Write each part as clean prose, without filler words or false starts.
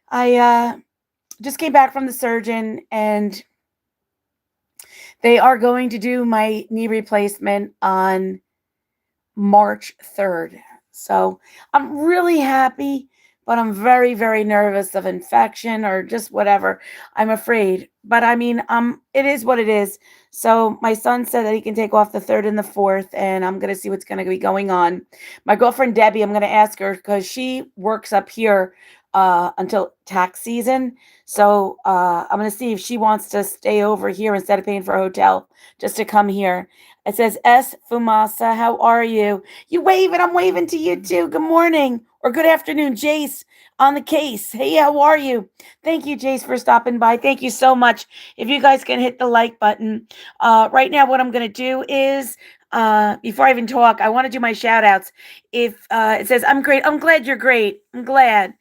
I just came back from the surgeon, and they are going to do my knee replacement on March 3rd. So I'm really happy, but I'm very, very nervous of infection or just whatever. I'm afraid. But I mean, it is what it is. So my son said that he can take off the 3rd and the 4th, and I'm gonna see what's gonna be going on. My girlfriend Debbie, I'm gonna ask her because she works up here until tax season. So I'm gonna see if she wants to stay over here instead of paying for a hotel just to come here. It says S Fumasa, how are you? You waving, I'm waving to you too. Good morning or good afternoon, Jace on the case. Hey, how are you? Thank you, Jace, for stopping by. Thank you so much. If you guys can hit the like button. Right now, what I'm going to do is, before I even talk, I want to do my shout outs. If it says, I'm great, I'm glad you're great. I'm glad.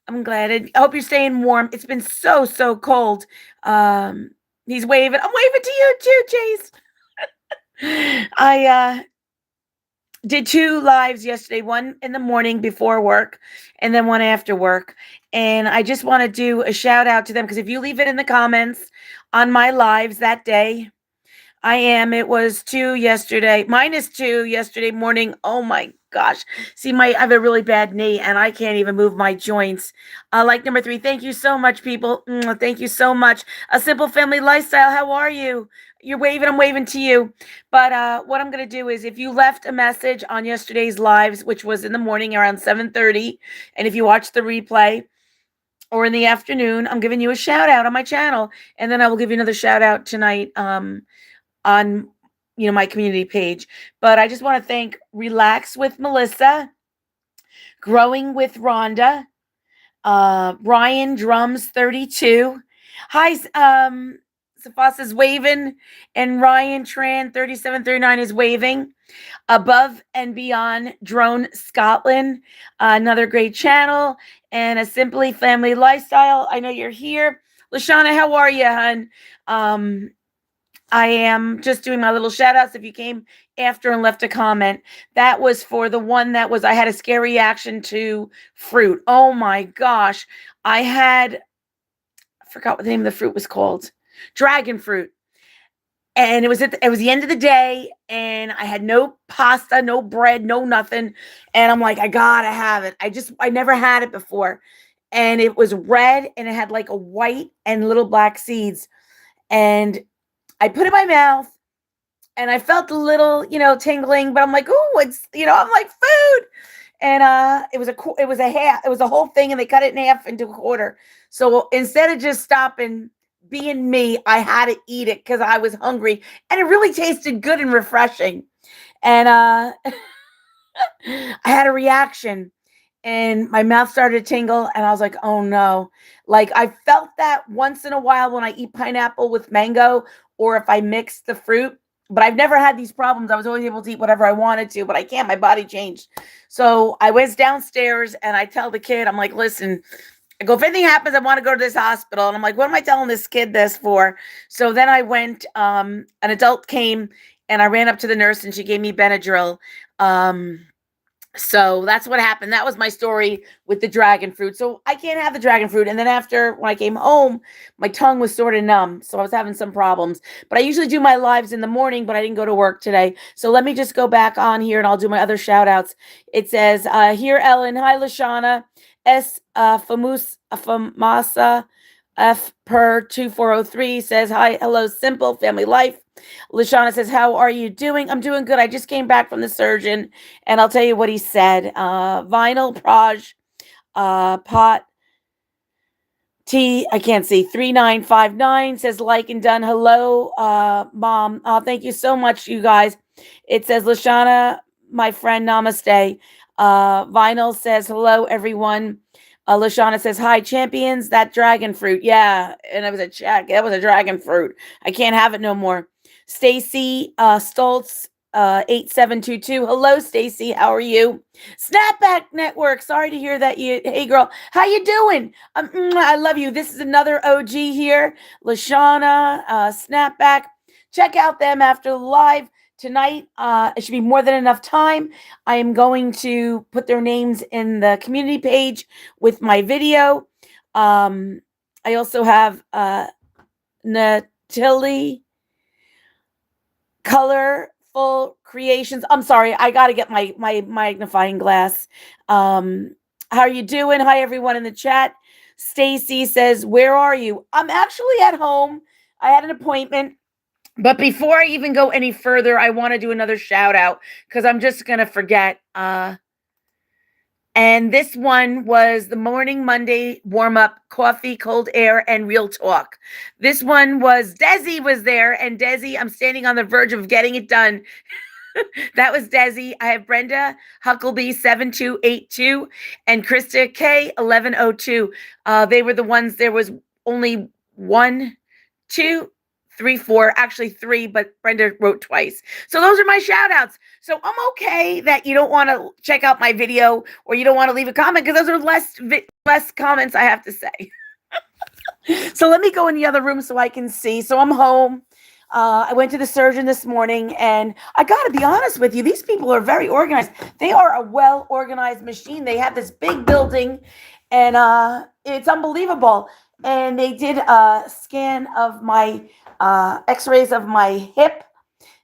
I'm glad. I hope you're staying warm. It's been so, so cold. He's waving. I'm waving to you too, Jace. I did two lives yesterday, one in the morning before work and then one after work. And I just want to do a shout out to them because if you leave it in the comments on my lives that day, I am. It was 2 yesterday, -2 yesterday morning. Oh my gosh. See, I have a really bad knee and I can't even move my joints. Like number 3, thank you so much, people. Thank you so much. A Simple Family Lifestyle, how are you? You're waving, I'm waving to you. But what I'm going to do is if you left a message on yesterday's lives, which was in the morning around 7:30, and if you watch the replay, or in the afternoon, I'm giving you a shout out on my channel, and then I will give you another shout out tonight. On my community page. But I just want to thank Relax with Melissa, Growing with Rhonda, Ryan Drums 32. Hi, Safas is waving, and Ryan Tran 3739 is waving. Above and Beyond Drone Scotland, another great channel, and a Simply Family Lifestyle. I know you're here. Lashana, how are you, hun? I am just doing my little shout outs. If you came after and left a comment, that was for the one that was, I had a scary reaction to fruit. Oh my gosh. I forgot what the name of the fruit was called. Dragon fruit. And it was the end of the day, and I had no pasta, no bread, no nothing. And I'm like, I gotta have it. I never had it before. And it was red and it had like a white and little black seeds. And I put it in my mouth and I felt a little, tingling, but I'm like, oh, I'm like food. And it was a whole thing, and they cut it in half into a quarter. So instead of just stopping being me, I had to eat it because I was hungry, and it really tasted good and refreshing. And I had a reaction, and my mouth started to tingle, and I was like, oh no. Like I felt that once in a while when I eat pineapple with mango, or if I mix the fruit, but I've never had these problems. I was always able to eat whatever I wanted to, but I can't. My body changed. So I was downstairs and I tell the kid, I'm like, listen, I go, if anything happens, I want to go to this hospital. And I'm like, what am I telling this kid this for? So then I went, an adult came, and I ran up to the nurse and she gave me Benadryl. So that's what happened. That was my story with the dragon fruit. So I can't have the dragon fruit. And then when I came home, my tongue was sort of numb. So I was having some problems. But I usually do my lives in the morning, but I didn't go to work today. So let me just go back on here and I'll do my other shout outs. It says, here, Ellen. Hi, Lashana. S. Famasa F. Per 2403 says, hi, hello, Simple Family Life. Lashana says, how are you doing? I'm doing good. I just came back from the surgeon, and I'll tell you what he said. Vinyl Proj Pot T, I can't see, 3959 says, like and done. Hello, Mom. Thank you so much, you guys. It says, Lashana, my friend, namaste. Vinyl says, hello, everyone. Lashana says, hi, champions. That dragon fruit. Yeah. And it was a check. That was a dragon fruit. I can't have it no more. Stacy Stoltz 8722. Hello, Stacy. How are you? Snapback Network. Sorry to hear that. Hey, girl. How you doing? I love you. This is another OG here. Lashana Snapback. Check out them after the live tonight. It should be more than enough time. I am going to put their names in the community page with my video. I also have Natalie Colorful Creations. I'm sorry, I got to get my magnifying glass. How are you doing? Hi everyone in the chat. Stacy says, "Where are you?" I'm actually at home. I had an appointment. But before I even go any further, I want to do another shout out because I'm just going to forget. And this one was the Morning Monday warm up, coffee, cold air, and real talk. This one was Desi was there, and Desi, I'm standing on the verge of getting it done. That was Desi. I have Brenda Huckleby 7282 and Krista K 1102. They were the ones. There was only one, two, three, four, actually three, but Brenda wrote twice. So those are my shout outs. So I'm okay that you don't want to check out my video or you don't want to leave a comment because those are less comments I have to say. So let me go in the other room so I can see. So I'm home. I went to the surgeon this morning, and I got to be honest with you, these people are very organized. They are a well-organized machine. They have this big building, and it's unbelievable. And they did a scan of my x-rays of my hip,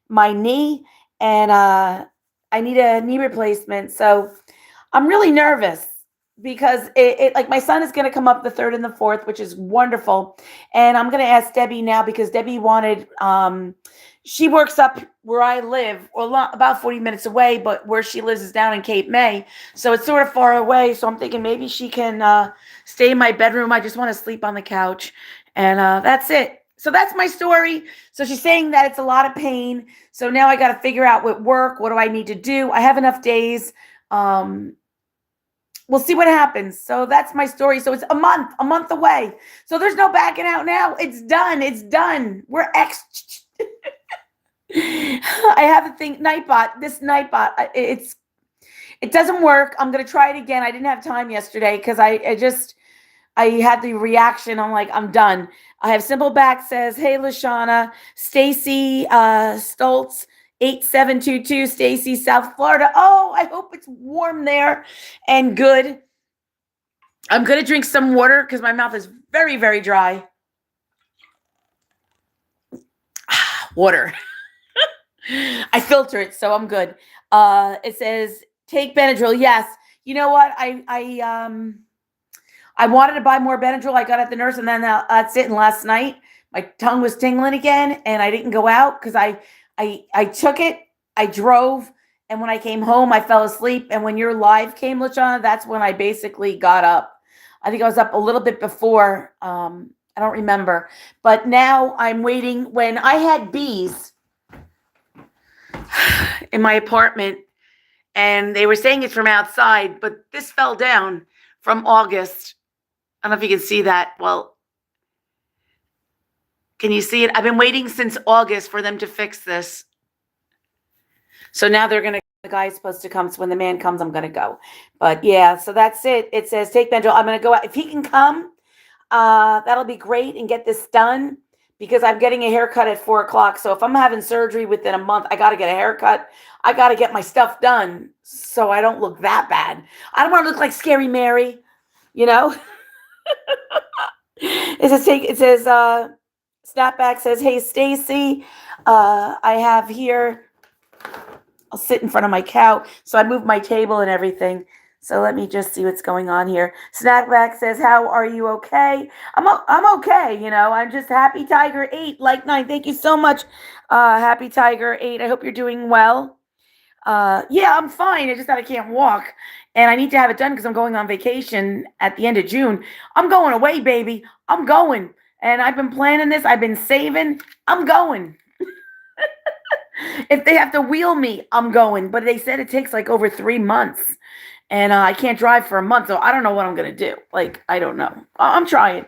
my knee, and I need a knee replacement. So I'm really nervous because it like my son is going to come up the 3rd and the 4th, which is wonderful. And I'm going to ask Debbie now because Debbie wanted, she works up where I live, or about 40 minutes away, but where she lives is down in Cape May. So it's sort of far away. So I'm thinking maybe she can stay in my bedroom. I just want to sleep on the couch. And that's it. So that's my story. So she's saying that it's a lot of pain. So now I got to figure out what work, what do I need to do? I have enough days. We'll see what happens. So that's my story. So it's a month away. So there's no backing out now. It's done. It's done. We're I have a thing, Nightbot. This Nightbot, it doesn't work. I'm gonna try it again. I didn't have time yesterday because I had the reaction. I'm like, I'm done. I have Simple Back says, "Hey Lashana, Stacy Stoltz 8722, Stacy, South Florida. Oh, I hope it's warm there and good. I'm going to drink some water because my mouth is very, very dry. Water. I filter it, so I'm good. It says, take Benadryl. Yes. You know what? I wanted to buy more Benadryl. I got at the nurse, and then that's it. And last night, my tongue was tingling again, and I didn't go out because I took it, I drove, and when I came home, I fell asleep. And when your live came, LaShawna, that's when I basically got up. I think I was up a little bit before. I don't remember. But now I'm waiting. When I had bees in my apartment, and they were saying it's from outside, but this fell down from August. I don't know if you can see that. Well, can you see it? I've been waiting since August for them to fix this. So now the guy's supposed to come. So when the man comes, I'm going to go. But yeah, so that's it. It says, take Benadryl. I'm going to go out. If he can come, that'll be great and get this done because I'm getting a haircut at 4:00. So if I'm having surgery within a month, I got to get a haircut. I got to get my stuff done so I don't look that bad. I don't want to look like Scary Mary, you know? It says, Snapback says, hey, Stacy, I have here, I'll sit in front of my couch. So I moved my table and everything. So let me just see what's going on here. Snapback says, how are you? Okay. I'm okay. You know, I'm just Happy Tiger 8, like 9. Thank you so much. Happy Tiger 8. I hope you're doing well. Yeah, I'm fine. I just thought I can't walk and I need to have it done because I'm going on vacation at the end of June. I'm going away, baby. I'm going. And I've been planning this. I've been saving. I'm going. If they have to wheel me, I'm going. But they said it takes like over 3 months. And I can't drive for a month. So I don't know what I'm going to do. Like, I don't know. I'm trying.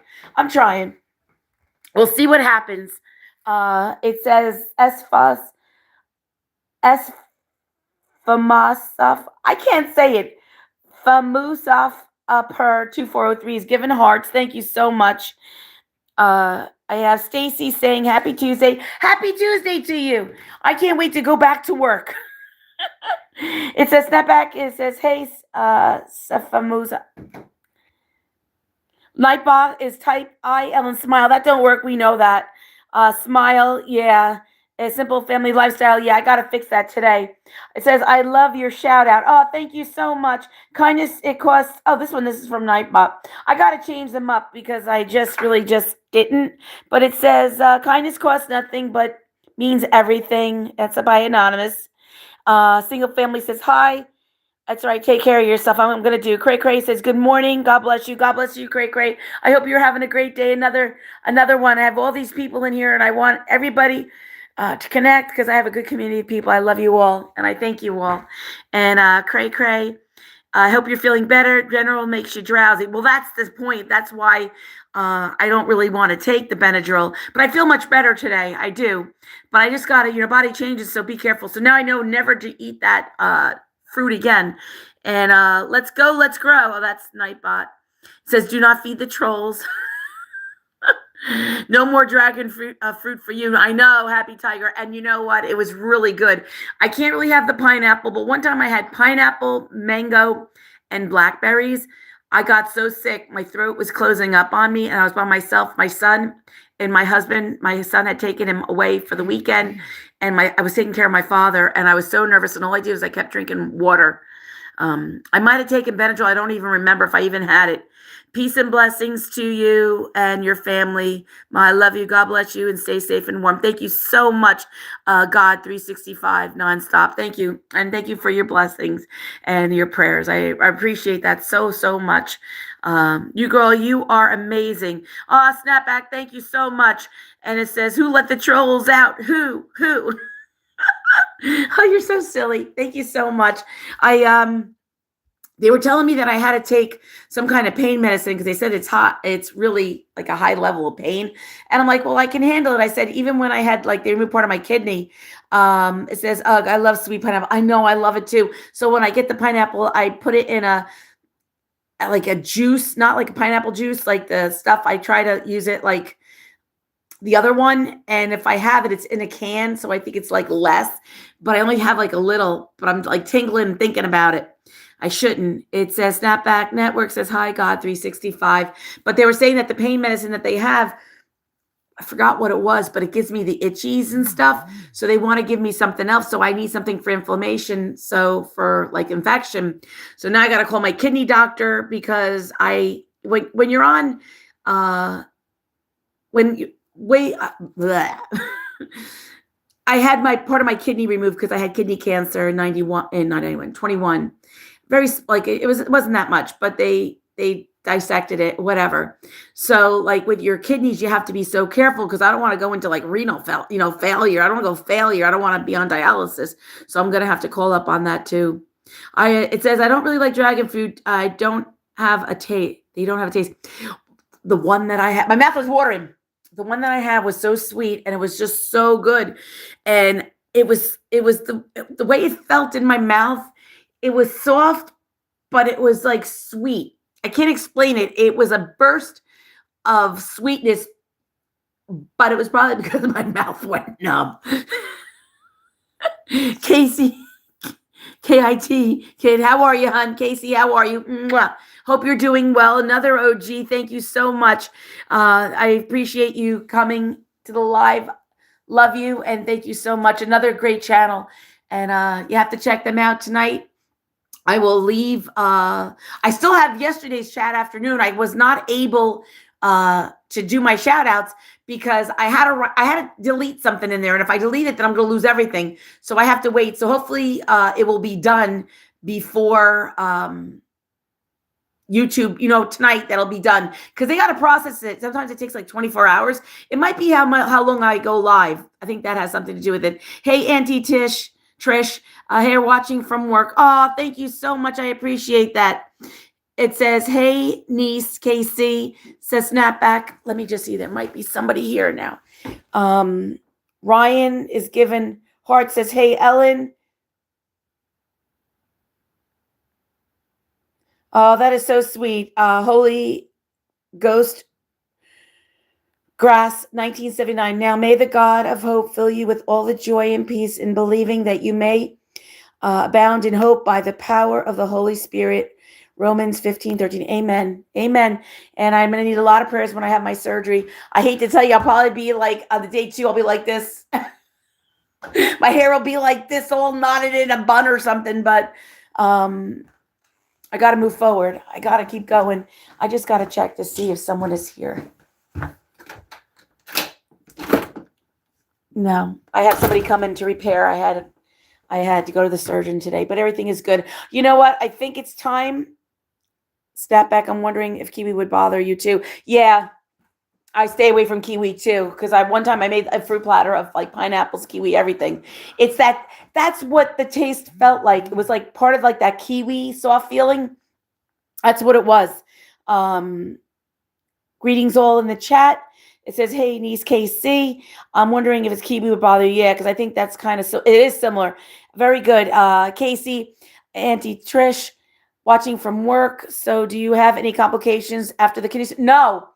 We'll see what happens. It says Famusaf. I can't say it. Famusaf per 2403 is given hearts. Thank you so much. I have Stacy saying happy Tuesday. Happy Tuesday to you. I can't wait to go back to work. It says Snapback. It says, hey, Safamuza. Nightbot is type EllenSmile. That don't work. We know that. Smile, yeah. A simple family lifestyle. Yeah, I gotta fix that today. It says, I love your shout out. Oh, thank you so much. Kindness, it costs. Oh, this is from Nightbot. I gotta change them up because I just really just didn't. But it says, kindness costs nothing but means everything. That's by Anonymous. Single family says, hi. That's right. Take care of yourself. I'm going to do. Cray Cray says, good morning. God bless you. God bless you, Cray Cray. I hope you're having a great day. Another one. I have all these people in here, and I want everybody to connect because I have a good community of people. I love you all, and I thank you all. And Cray Cray, I hope you're feeling better. General makes you drowsy. Well, that's the point. That's why I don't really want to take the Benadryl, but I feel much better today. I do, but I just got to, body changes, so be careful. So now I know never to eat that fruit again. And let's go, let's grow. Oh, that's Nightbot. It says, do not feed the trolls. No more dragon fruit for you. I know, Happy Tiger. And you know what? It was really good. I can't really have the pineapple, but one time I had pineapple, mango, and blackberries. I got so sick. My throat was closing up on me, and I was by myself. My son and my husband, my son had taken him away for the weekend, and I was taking care of my father, and I was so nervous, and all I did was I kept drinking water. I might have taken Benadryl. I don't even remember if I even had it. Peace and blessings to you and your family. I love you. God bless you and stay safe and warm. Thank you so much, God 365 nonstop. Thank you. And thank you for your blessings and your prayers. I appreciate that so, so much. You girl, you are amazing. Oh, Snapback, thank you so much. And it says, who let the trolls out? Who? Oh, you're so silly. Thank you so much. They were telling me that I had to take some kind of pain medicine because they said it's hot. It's really like a high level of pain. And I'm like, well, I can handle it. I said, even when I had they removed part of my kidney, it says, ugh, I love sweet pineapple. I know, I love it too. So when I get the pineapple, I put it in a juice, not like a pineapple juice, like the stuff. I try to use it like the other one, and if I have it, it's in a can, so I think it's less, but I only have a little, but I'm tingling thinking about it. I shouldn't. It says Snapback Network says, hi, God 365. But they were saying that the pain medicine that they have, I forgot what it was, but it gives me the itchies and stuff. So they want to give me something else. So I need something for inflammation. So for infection. So now I got to call my kidney doctor because when you're on, I had part of my kidney removed because I had kidney cancer in 21. Very it wasn't that much, but they dissected it, whatever. So with your kidneys, you have to be so careful because I don't want to go into renal failure. I don't want to go failure. I don't want to be on dialysis. So I'm gonna have to call up on that too. It says I don't really like dragon fruit. I don't have a taste. They don't have a taste. The one that I had, my mouth was watering. The one that I had was so sweet and it was just so good. And it was the way it felt in my mouth. It was soft, but it was sweet. I can't explain it. It was a burst of sweetness, but it was probably because my mouth went numb. Casey, KIT, kid, how are you, hon? Casey, how are you? Mwah. Hope you're doing well. Another OG. Thank you so much. I appreciate you coming to the live. Love you, and thank you so much. Another great channel, and you have to check them out tonight. I will leave. I still have yesterday's chat afternoon. I was not able to do my shout outs because I had to delete something in there. And if I delete it, then I'm going to lose everything. So I have to wait. So hopefully it will be done before YouTube, tonight that'll be done because they got to process it. Sometimes it takes 24 hours. It might be how long I go live. I think that has something to do with it. Hey, Auntie Trish, here watching from work. Oh, thank you so much. I appreciate that. It says, hey, niece, KC, says Snapback. Let me just see. There might be somebody here now. Ryan is given heart, says, hey, Ellen. Oh, that is so sweet. Holy Ghost Grass, 1979. Now may the God of hope fill you with all the joy and peace in believing that you may abound in hope by the power of the Holy Spirit. Romans 15:13. Amen. Amen. And I'm going to need a lot of prayers when I have my surgery. I hate to tell you, I'll probably be like, on the day 2, I'll be like this. My hair will be like this, all knotted in a bun or something. But I got to move forward. I got to keep going. I just got to check to see if someone is here. No, I have somebody come in to repair. I had to go to the surgeon today, but everything is good. You know what? I think it's time. Snap back. I'm wondering if kiwi would bother you too. Yeah, I stay away from kiwi too because one time I made a fruit platter of like pineapples, kiwi, everything. It's that's what the taste felt like. It was like part of like that kiwi soft feeling. That's what it was. Greetings all in the chat. It says, hey, niece KC. I'm wondering if it's kiwi would bother you. Yeah, because I think that's kind of, it is similar. Very good. Casey, Auntie Trish, watching from work. So do you have any complications after the kidney? No.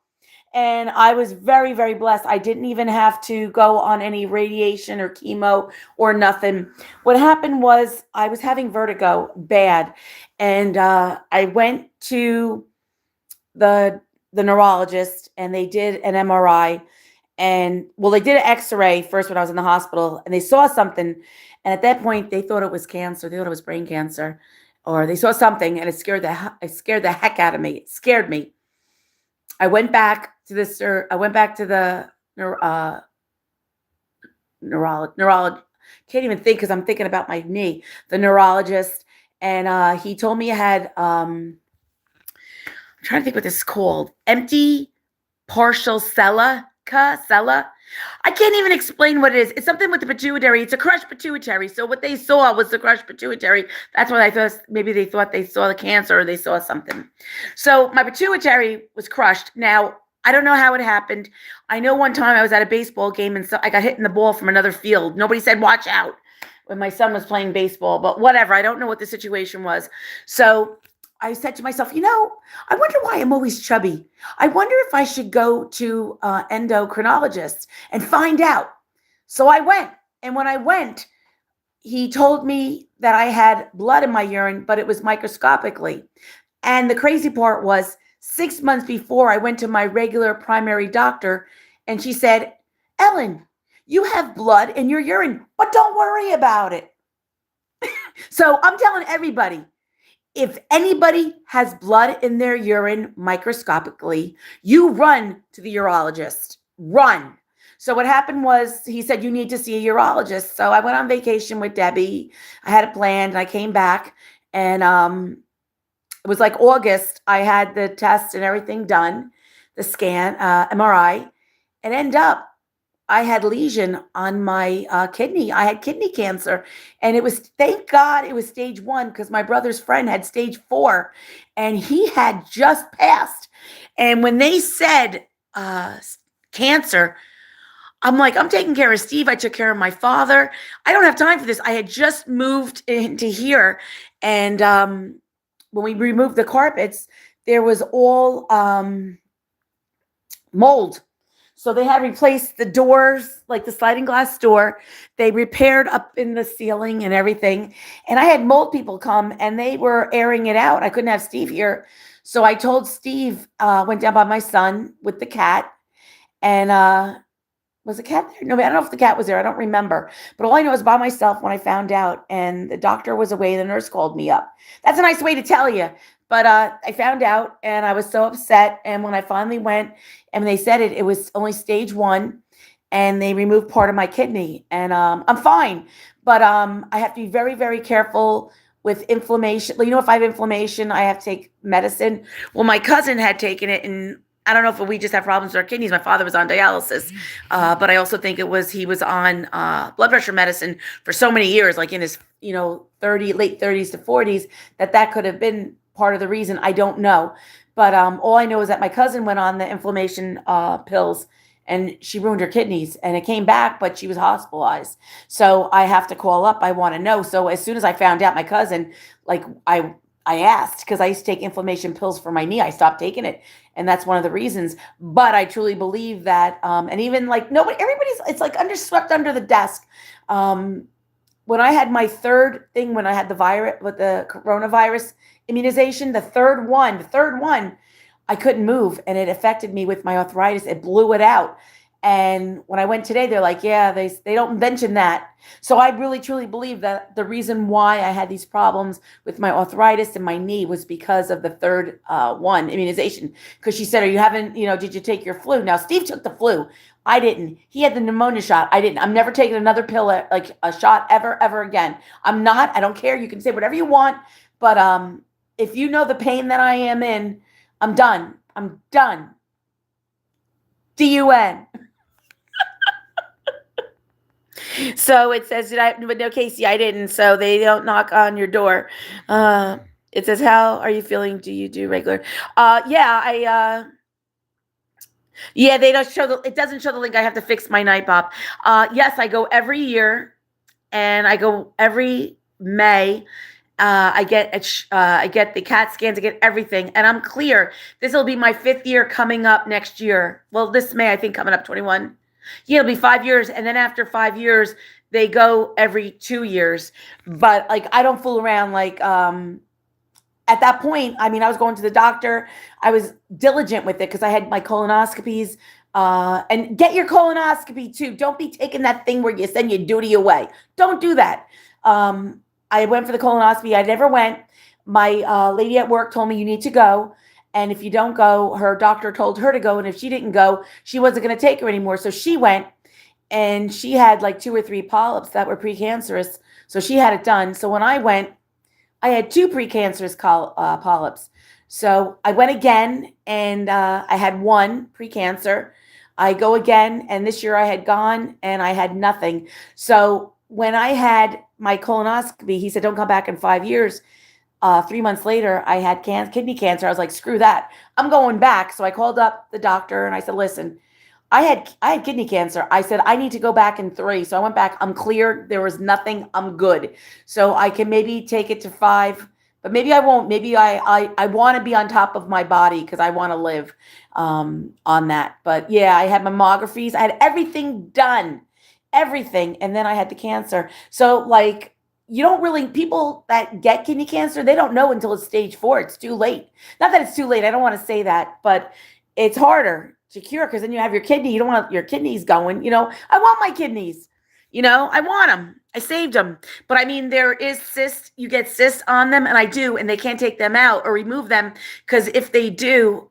And I was very, very blessed. I didn't even have to go on any radiation or chemo or nothing. What happened was I was having vertigo bad. And I went to the neurologist and they did an MRI. And well, they did an x-ray first when I was in the hospital and they saw something. And at that point, they thought it was cancer. They thought it was brain cancer. Or they saw something and it scared the heck out of me. It scared me. I went back to the neurologist. Can't even think because I'm thinking about my knee. The neurologist, and he told me I had. I'm trying to think what this is called. Empty partial sella. I can't even explain what it is. It's something with the pituitary. It's a crushed pituitary. So what they saw was the crushed pituitary. That's what I thought. Maybe they thought they saw the cancer or they saw something. So my pituitary was crushed. Now, I don't know how it happened. I know one time I was at a baseball game and so I got hit in the ball from another field. Nobody said, watch out, when my son was playing baseball, but whatever. I don't know what the situation was. So I said to myself, I wonder why I'm always chubby. I wonder if I should go to endocrinologist and find out. So I went. And when I went, he told me that I had blood in my urine, but it was microscopically. And the crazy part was 6 months before I went to my regular primary doctor, and she said, Ellen, you have blood in your urine, but don't worry about it. So I'm telling everybody, if anybody has blood in their urine microscopically, you run to the urologist. Run. So what happened was he said, you need to see a urologist. So I went on vacation with Debbie. I had it planned and I came back and it was like August. I had the test and everything done, the scan, MRI, and end up I had lesion on my kidney. I had kidney cancer. And it was, thank God it was stage 1 because my brother's friend had stage 4 and he had just passed. And when they said cancer, I'm like, I'm taking care of Steve. I took care of my father. I don't have time for this. I had just moved into here. And when we removed the carpets, there was all mold. So they had replaced the doors, like the sliding glass door. They repaired up in the ceiling and everything. And I had mold people come and they were airing it out. I couldn't have Steve here. So I told Steve, went down by my son with the cat. And was the cat there? No, I don't know if the cat was there. I don't remember. But all I know is by myself when I found out. And the doctor was away. The nurse called me up. That's a nice way to tell you. But I found out and I was so upset. And when I finally went and they said it was only stage 1 and they removed part of my kidney and I'm fine. But I have to be very, very careful with inflammation. If I have inflammation, I have to take medicine. Well, my cousin had taken it and I don't know if we just have problems with our kidneys. My father was on dialysis, but I also think he was on blood pressure medicine for so many years, like in his, late 30s to 40s, that could have been part of the reason. I don't know. But all I know is that my cousin went on the inflammation pills and she ruined her kidneys and it came back, but she was hospitalized. So I have to call up. I want to know. So as soon as I found out my cousin, like I asked because I used to take inflammation pills for my knee. I stopped taking it. And that's one of the reasons. But I truly believe that, and even like nobody, everybody's, it's like swept under the desk. when I had my third thing, when I had the virus with the coronavirus immunization, the third one, I couldn't move and it affected me with my arthritis. It blew it out. And when I went today, they're like, yeah, they don't mention that. So I really truly believe that the reason why I had these problems with my arthritis and my knee was because of the third one immunization. Because she said, "Are you having, did you take your flu?" Now Steve took the flu. I didn't. He had the pneumonia shot. I didn't. I'm never taking another pill, like a shot ever again. I'm not. I don't care. You can say whatever you want, but if you know the pain that I am in, I'm done. I'm done. DUN. So it says, but no, Casey, I didn't. So they don't knock on your door. It says, how are you feeling? Do you do regular? Yeah, they don't show it doesn't show the link. I have to fix my night pop. Yes, I go every year and I go every May. I get the CAT scans, I get everything, and I'm clear. This will be my 5th year coming up next year. Well, this May, I think, coming up 21. Yeah, it'll be 5 years, and then after 5 years, they go every 2 years. But like, I don't fool around. Like, at that point, I mean, I was going to the doctor. I was diligent with it because I had my colonoscopies. And get your colonoscopy too. Don't be taking that thing where you send your duty away. Don't do that. I went for the colonoscopy. I never went. My lady at work told me you need to go. And if you don't go, her doctor told her to go. And if she didn't go, she wasn't going to take her anymore. So she went and she had like 2 or 3 polyps that were precancerous. So she had it done. So when I went, I had 2 precancerous polyps. So I went again and I had 1 precancer. I go again. And this year I had gone and I had nothing. So when I had my colonoscopy, he said, don't come back in 5 years. 3 months later, I had kidney cancer. I was like, screw that. I'm going back. So I called up the doctor and I said, listen, I had kidney cancer. I said, I need to go back in 3. So I went back. I'm clear. There was nothing. I'm good. So I can maybe take it to 5, but maybe I won't. Maybe I want to be on top of my body because I want to live on that. But yeah, I had mammographies. I had everything done. Everything. And then I had the cancer. So like, you don't really, people that get kidney cancer, they don't know until it's stage 4. It's too late. Not that it's too late. I don't want to say that, but it's harder to cure because then you have your kidney. You don't want your kidneys going. I want my kidneys. I want them. I saved them. But I mean, there is cysts. You get cysts on them, and I do, and they can't take them out or remove them because if they do,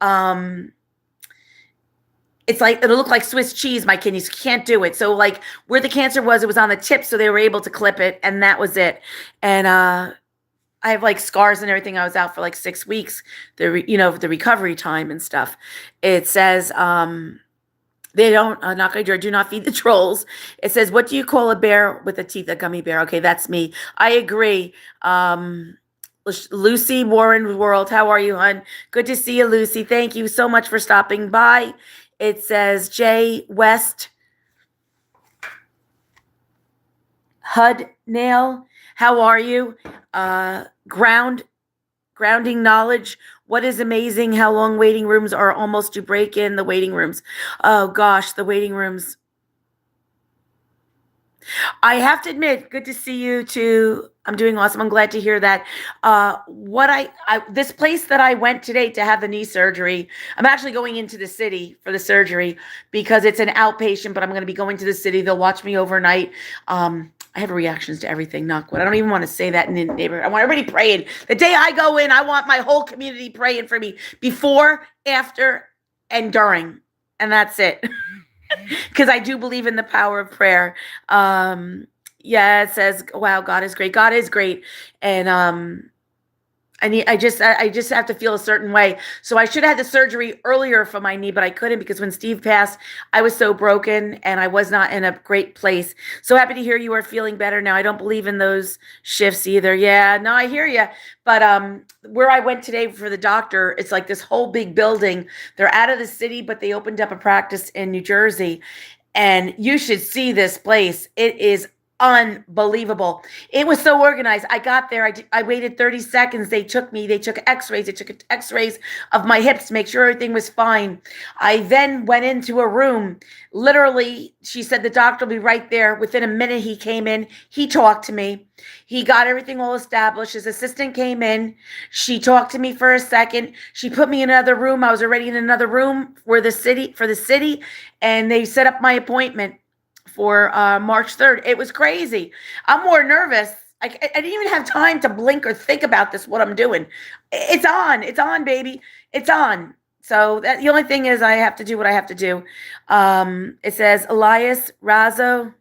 it's like it'll look like Swiss cheese. My kidneys can't do it. So like where the cancer was, it was on the tip, so they were able to clip it, and that was it. And I have like scars and everything. I was out for like 6 weeks. The recovery time and stuff. It says they don't knock on your door. Do not feed the trolls. It says, what do you call a bear with the teeth? A gummy bear. Okay, that's me. I agree. Lucy Warren World, how are you, hon? Good to see you, Lucy. Thank you so much for stopping by. It says Jay West Hud Nail. How are you? Grounding knowledge. What is amazing? How long waiting rooms are almost to break in the waiting rooms. Oh gosh, the waiting rooms. I have to admit, good to see you too. I'm doing awesome. I'm glad to hear that. This place that I went today to have the knee surgery, I'm actually going into the city for the surgery because it's an outpatient, but I'm going to be going to the city. They'll watch me overnight. I have reactions to everything, knock wood. I don't even want to say that in the neighborhood. I want everybody praying. The day I go in, I want my whole community praying for me before, after, and during. And that's it. Because I do believe in the power of prayer. Yeah, it says, wow, God is great. God is great. And I just have to feel a certain way. So I should have had the surgery earlier for my knee, but I couldn't because when Steve passed, I was so broken and I was not in a great place. So happy to hear you are feeling better now. I don't believe in those shifts either. Yeah, no, I hear you. But where I went today for the doctor, it's like this whole big building. They're out of the city, but they opened up a practice in New Jersey. And you should see this place. It is unbelievable. It was so organized. I got there. I waited 30 seconds. They took x-rays. They took x-rays of my hips to make sure everything was fine. I then went into a room. Literally, she said the doctor will be right there. Within a minute, he came in. He talked to me. He got everything all established. His assistant came in. She talked to me for a second. She put me in another room. I was already in another room for the city, and they set up my appointment for March 3rd. It was crazy. I'm more nervous. I didn't even have time to blink or think about this, what I'm doing. It's on. It's on, baby. It's on. So the only thing is I have to do what I have to do. It says Elias Razzo.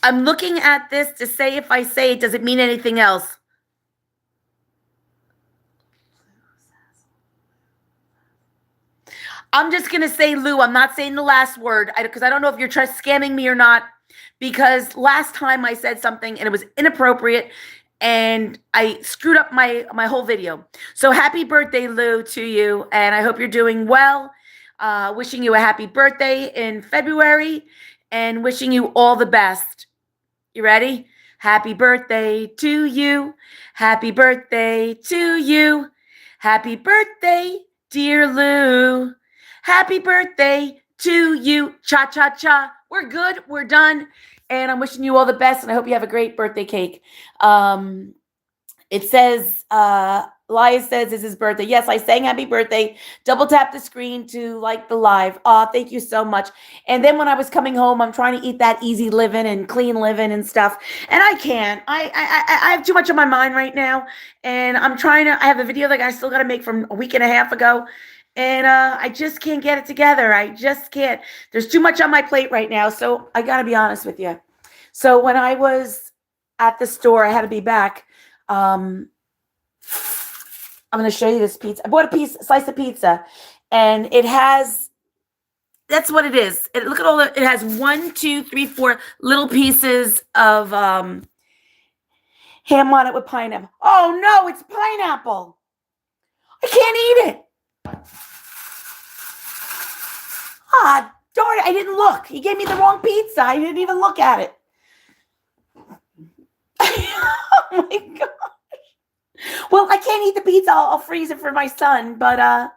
I'm looking at this to say if I say it, does it mean anything else? I'm just going to say Lou. I'm not saying the last word because I don't know if you're scamming me or not, because last time I said something and it was inappropriate and I screwed up my whole video. So happy birthday, Lou, to you. And I hope you're doing well. Wishing you a happy birthday in February and wishing you all the best. You ready? Happy birthday to you. Happy birthday to you. Happy birthday, dear Lou. Happy birthday to you. Cha, cha, cha. We're good. We're done. And I'm wishing you all the best. And I hope you have a great birthday cake. It says, Elias says it's his birthday. Yes, I sang happy birthday. Double tap the screen to like the live. Thank you so much. And then when I was coming home, I'm trying to eat that easy living and clean living and stuff. And I can't. I have too much on my mind right now. And I have a video that I still got to make from a week and a half ago. And I just can't get it together. I just can't. There's too much on my plate right now. So I got to be honest with you. So when I was at the store, I had to be back. I'm going to show you this pizza. I bought a slice of pizza, and it has, that's what it is. Look at all it has 1, 2, 3, 4 little pieces of ham on it with pineapple. Oh no, it's pineapple. I can't eat it. Darn it, I didn't look. He gave me the wrong pizza. I didn't even look at it. Oh my gosh. Well, I can't eat the pizza. I'll freeze it for my son, but I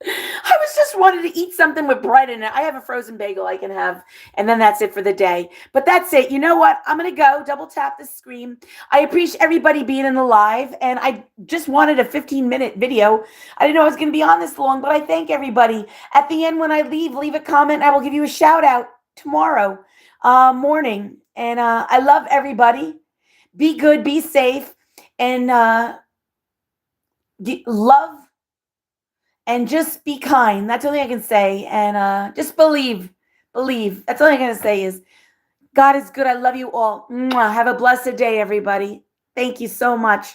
was just wanted to eat something with bread in it. I have a frozen bagel I can have, and then that's it for the day. But that's it. You know what? I'm going to go double tap the screen. I appreciate everybody being in the live, and I just wanted a 15-minute video. I didn't know I was going to be on this long, but I thank everybody. At the end, when I leave a comment. I will give you a shout out tomorrow morning. And I love everybody. Be good, be safe, and love. And just be kind. That's the only I can say. And just believe. That's all I'm going to say is God is good. I love you all. Mwah. Have a blessed day, everybody. Thank you so much.